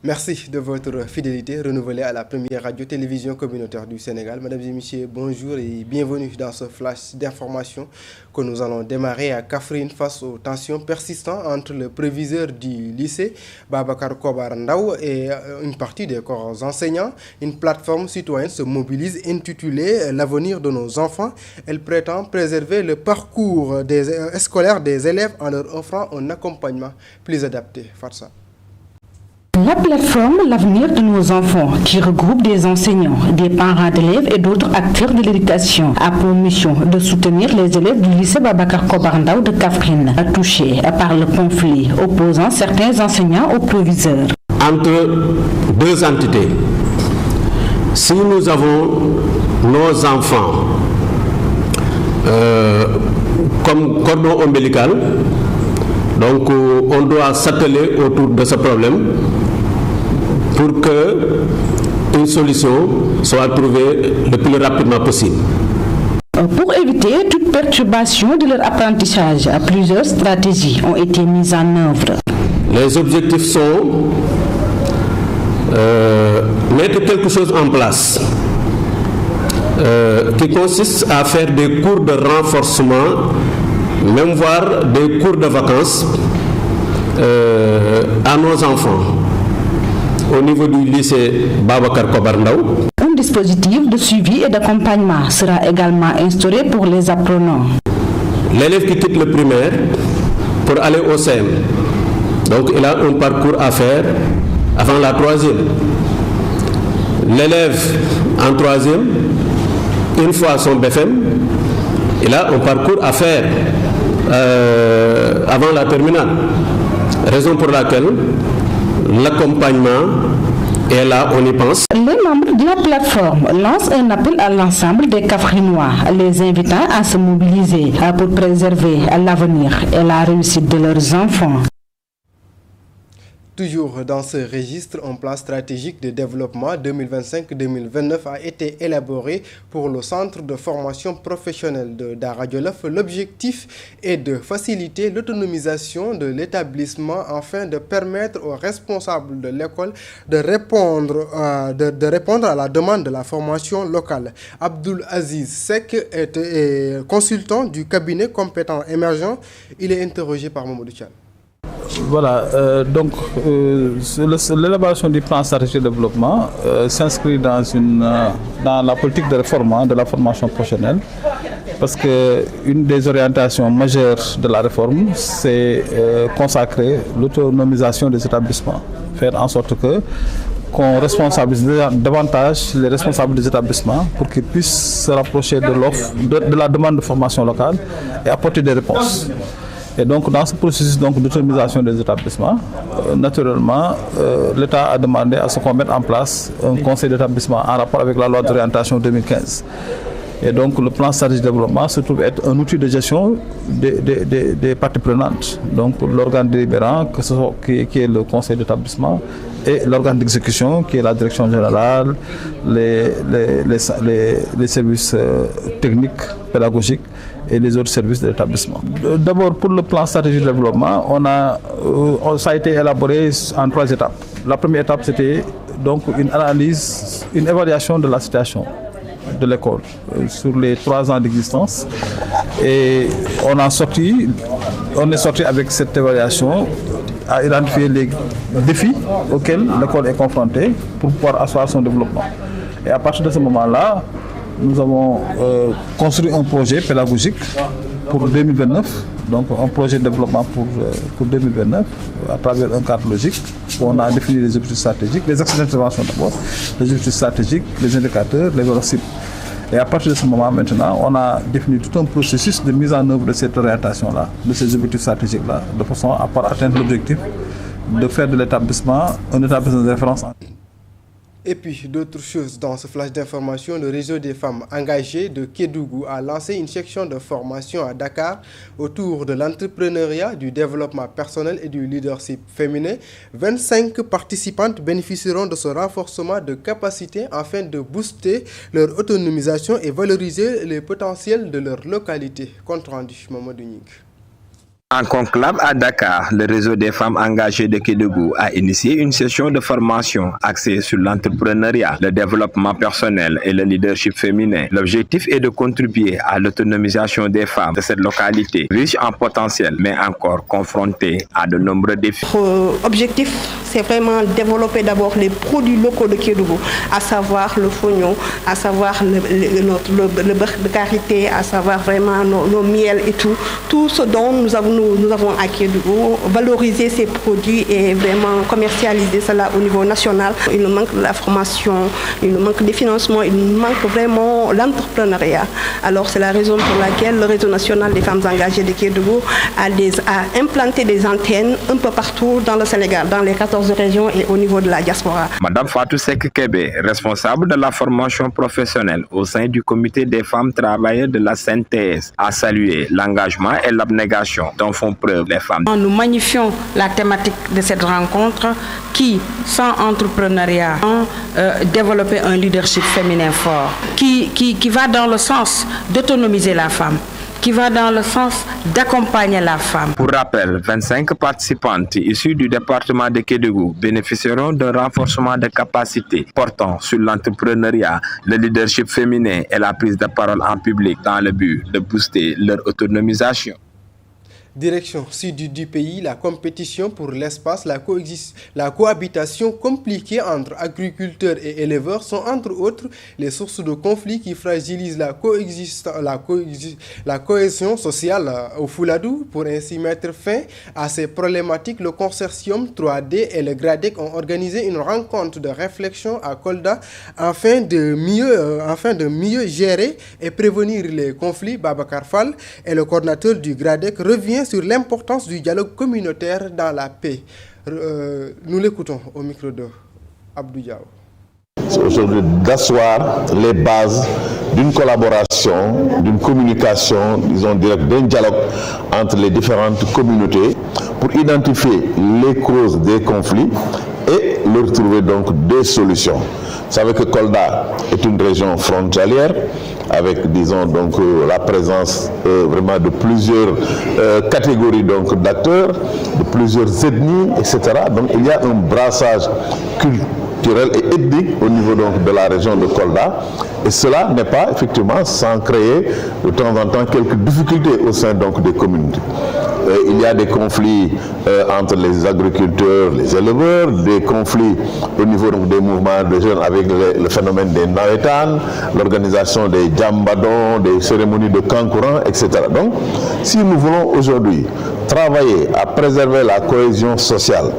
Merci de votre fidélité renouvelée à la première radio-télévision communautaire du Sénégal. Mesdames et messieurs, bonjour et bienvenue dans ce flash d'information que nous allons démarrer à Kaffrine face aux tensions persistantes entre le proviseur du lycée Babacar Kobar Ndaw et une partie des corps enseignants. Une plateforme citoyenne se mobilise intitulée L'avenir de nos enfants. Elle prétend préserver le parcours scolaire des élèves en leur offrant un accompagnement plus adapté. Farsa. La plateforme L'avenir de nos enfants, qui regroupe des enseignants, des parents d'élèves et d'autres acteurs de l'éducation, a pour mission de soutenir les élèves du lycée Babacar Kobar Ndaw de Kaffrine, touchés par le conflit opposant certains enseignants aux proviseurs. Entre deux entités, si nous avons nos enfants comme cordon ombilical, donc on doit s'atteler autour de ce problème pour que une solution soit trouvée le plus rapidement possible. Pour éviter toute perturbation de leur apprentissage, plusieurs stratégies ont été mises en œuvre. Les objectifs sont mettre quelque chose en place qui consiste à faire des cours de renforcement, même voire des cours de vacances à nos enfants au niveau du lycée Babacar Kobar Ndaw. Un dispositif de suivi et d'accompagnement sera également instauré pour les apprenants. L'élève qui quitte le primaire pour aller au CM, donc il a un parcours à faire avant la troisième. L'élève en troisième, une fois son BFM, il a un parcours à faire avant la terminale. Raison pour laquelle l'accompagnement est là, on y pense. Les membres de la plateforme lancent un appel à l'ensemble des Kaffrinois, les invitant à se mobiliser pour préserver l'avenir et la réussite de leurs enfants. Toujours dans ce registre, un plan stratégique de développement 2025-2029 a été élaboré pour le centre de formation professionnelle de Dara Djolof. L'objectif est de faciliter l'autonomisation de l'établissement afin de permettre aux responsables de l'école de répondre à la demande de la formation locale. Abdul Aziz Sek est consultant du cabinet compétent émergent. Il est interrogé par Mamadou Tchal. Voilà, l'élaboration du plan stratégique de développement s'inscrit dans la politique de réforme de la formation professionnelle, parce qu'une des orientations majeures de la réforme, c'est consacrer l'autonomisation des établissements, faire en sorte qu'on responsabilise davantage les responsables des établissements pour qu'ils puissent se rapprocher de l'offre, de la demande de formation locale et apporter des réponses. Et donc, dans ce processus d'autonomisation des établissements, naturellement, l'État a demandé à ce qu'on mette en place un conseil d'établissement en rapport avec la loi d'orientation 2015. Et donc, le plan stratégique de développement se trouve être un outil de gestion des parties prenantes. Donc, l'organe délibérant, qui est le conseil d'établissement, et l'organe d'exécution, qui est la direction générale, les services techniques, pédagogiques, et les autres services de l'établissement. D'abord, pour le plan stratégique de développement, ça a été élaboré en 3 étapes. La première étape, c'était donc une analyse, une évaluation de la situation de l'école sur les 3 ans d'existence. Et on est sorti avec cette évaluation à identifier les défis auxquels l'école est confrontée pour pouvoir asseoir son développement. Et à partir de ce moment-là, nous avons construit un projet pédagogique pour 2029, donc un projet de développement pour 2029 à travers un cadre logique où on a défini les objectifs stratégiques, les axes d'intervention d'abord, les objectifs stratégiques, les indicateurs, les vélocibles. Et à partir de ce moment maintenant, on a défini tout un processus de mise en œuvre de cette orientation-là, de ces objectifs stratégiques-là, de façon à pouvoir atteindre l'objectif de faire de l'établissement un établissement de référence. Et puis d'autres choses dans ce flash d'information, le réseau des femmes engagées de Kédougou a lancé une section de formation à Dakar autour de l'entrepreneuriat, du développement personnel et du leadership féminin. 25 participantes bénéficieront de ce renforcement de capacité afin de booster leur autonomisation et valoriser les potentiels de leur localité. Compte rendu, Mamadou Ning. En conclave à Dakar, le réseau des femmes engagées de Kédougou a initié une session de formation axée sur l'entrepreneuriat, le développement personnel et le leadership féminin. L'objectif est de contribuer à l'autonomisation des femmes de cette localité, riche en potentiel, mais encore confrontée à de nombreux défis. L'objectif, c'est vraiment développer d'abord les produits locaux de Kédougou, à savoir le fognon, à savoir le beurre de karité, à savoir vraiment nos miels et tout ce dont nous avons à Kédougou, valoriser ces produits et vraiment commercialiser cela au niveau national. Il nous manque de la formation, il nous manque des financements, il nous manque vraiment l'entrepreneuriat. Alors c'est la raison pour laquelle le réseau national des femmes engagées de Kédougou a implanté des antennes un peu partout dans le Sénégal, dans les 14 régions et au niveau de la diaspora. Madame Fatou Sek Kébé, responsable de la formation professionnelle au sein du comité des femmes travailleuses de la CNTS, a salué l'engagement et l'abnégation dont font preuve les femmes. Nous magnifions la thématique de cette rencontre qui, sans entrepreneuriat, développer un leadership féminin fort, qui va dans le sens d'autonomiser la femme, qui va dans le sens d'accompagner la femme. Pour rappel, 25 participantes issues du département de Kédougou bénéficieront d'un renforcement de capacités portant sur l'entrepreneuriat, le leadership féminin et la prise de parole en public dans le but de booster leur autonomisation. Direction sud du pays, la compétition pour l'espace, la cohabitation compliquée entre agriculteurs et éleveurs sont entre autres les sources de conflits qui fragilisent la cohésion sociale au Fouladou. Pour ainsi mettre fin à ces problématiques, le consortium 3D et le GRADEC ont organisé une rencontre de réflexion à Kolda afin de mieux gérer et prévenir les conflits. Babacar Fall est le coordinateur du GRADEC, revient sur l'importance du dialogue communautaire dans la paix. Nous l'écoutons au micro de Abdou Diaw. C'est aujourd'hui d'asseoir les bases d'une collaboration, d'une communication, disons directe, d'un dialogue entre les différentes communautés pour identifier les causes des conflits et leur trouver donc des solutions. Vous savez que Kolda est une région frontalière avec, disons, donc la présence vraiment de plusieurs catégories donc d'acteurs, de plusieurs ethnies, etc. Donc il y a un brassage culturel et ethnique au niveau donc de la région de Kolda, et cela n'est pas effectivement sans créer de temps en temps quelques difficultés au sein donc des communautés. Il y a des conflits entre les agriculteurs, les éleveurs, des conflits au niveau donc des mouvements de jeunes avec le phénomène des nawetan, l'organisation des djambadons, des cérémonies de kankourans, etc. Donc, si nous voulons aujourd'hui travailler à préserver la cohésion sociale,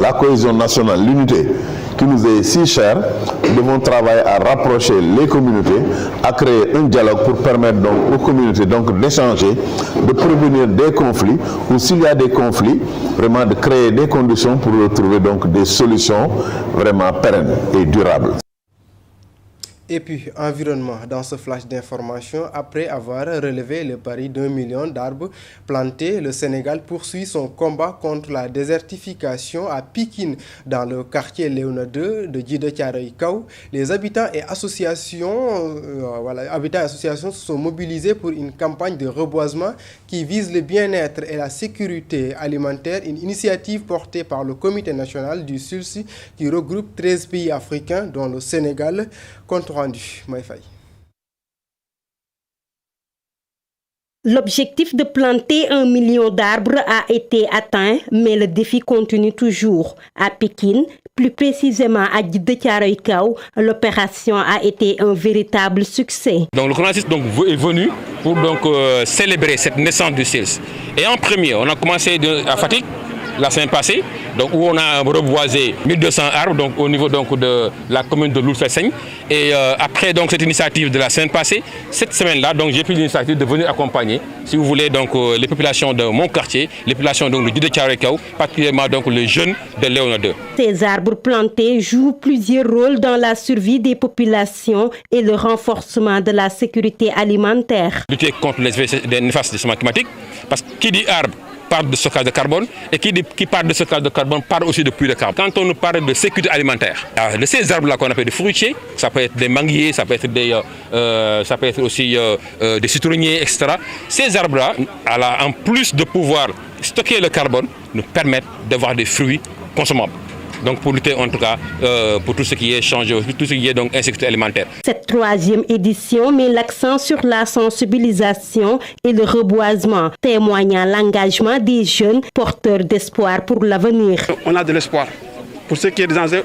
la cohésion nationale, l'unité qui nous est si chère, nous devons travailler à rapprocher les communautés, à créer un dialogue pour permettre donc aux communautés donc d'échanger, de prévenir des conflits, ou s'il y a des conflits, vraiment de créer des conditions pour trouver donc des solutions vraiment pérennes et durables. Et puis, environnement, dans ce flash d'information, après avoir relevé le pari d'1 million d'arbres plantés, le Sénégal poursuit son combat contre la désertification à Pikine, dans le quartier Léona 2 de Djiddah Thiaroye Kao. Les habitants et associations se sont mobilisés pour une campagne de reboisement qui vise le bien-être et la sécurité alimentaire, une initiative portée par le Comité national du SULSI qui regroupe 13 pays africains, dont le Sénégal. Compte rendu, Maïfaï. L'objectif de planter 1 million d'arbres a été atteint, mais le défi continue toujours. À Pékin, plus précisément à Djiddah Thiaroye Kao, l'opération a été un véritable succès. Donc le coronavirus est venu pour célébrer cette naissance du SILS. Et en premier, on a commencé à Fatick la semaine passée, donc où on a reboisé 1200 arbres donc au niveau donc de la commune de Loul-Fesseigne. Et après donc cette initiative de la semaine passée, cette semaine-là, donc j'ai pris l'initiative de venir accompagner, si vous voulez, donc les populations de mon quartier, les populations donc de Djiddah Thiaroye Kao, particulièrement donc les jeunes de Léona 2. Ces arbres plantés jouent plusieurs rôles dans la survie des populations et le renforcement de la sécurité alimentaire. Lutter contre les néfastes changements climatiques, parce que qui dit arbre parle de stockage de carbone, et qui parle de stockage de carbone parle aussi de puits de carbone. Quand on nous parle de sécurité alimentaire, de ces arbres-là qu'on appelle des fruitiers, ça peut être des manguiers, ça peut être aussi des citronniers, etc. Ces arbres-là, en plus de pouvoir stocker le carbone, nous permettent d'avoir des fruits consommables. Donc pour lutter en tout cas pour tout ce qui est changé, tout ce qui est donc insécurité alimentaire. Cette 3e édition met l'accent sur la sensibilisation et le reboisement, témoignant l'engagement des jeunes porteurs d'espoir pour l'avenir. On a de l'espoir pour ce qui est des enjeux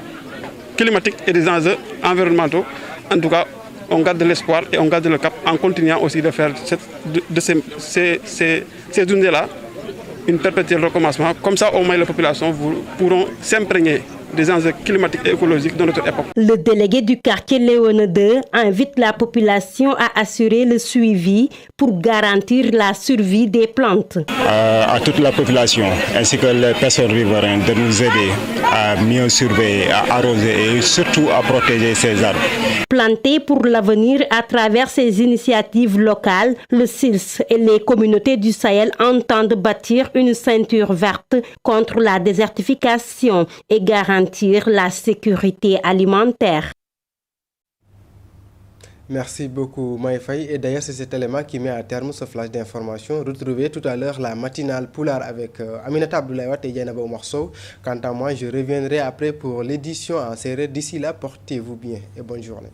climatiques et des enjeux environnementaux. En tout cas, on garde de l'espoir et on garde le cap en continuant aussi de faire ces journées-là une perpétuel recommencement. Comme ça, au moins, les populations pourront s'imprégner des enjeux climatiques et écologiques de notre époque. Le délégué du quartier Léone II invite la population à assurer le suivi pour garantir la survie des plantes. À toute la population ainsi que les personnes riveraines de nous aider à mieux surveiller, à arroser et surtout à protéger ces arbres. Planter pour l'avenir à travers ces initiatives locales, le SILS et les communautés du Sahel entendent bâtir une ceinture verte contre la désertification et garantir la sécurité alimentaire. Merci beaucoup Maï Faye. Et d'ailleurs, c'est cet élément qui met à terme ce flash d'information. Retrouvez tout à l'heure la matinale Poulard avec Aminata Abdoulaye et Diana Baumarceau. Quant à moi, je reviendrai après pour l'édition en série. D'ici là, portez-vous bien et bonne journée.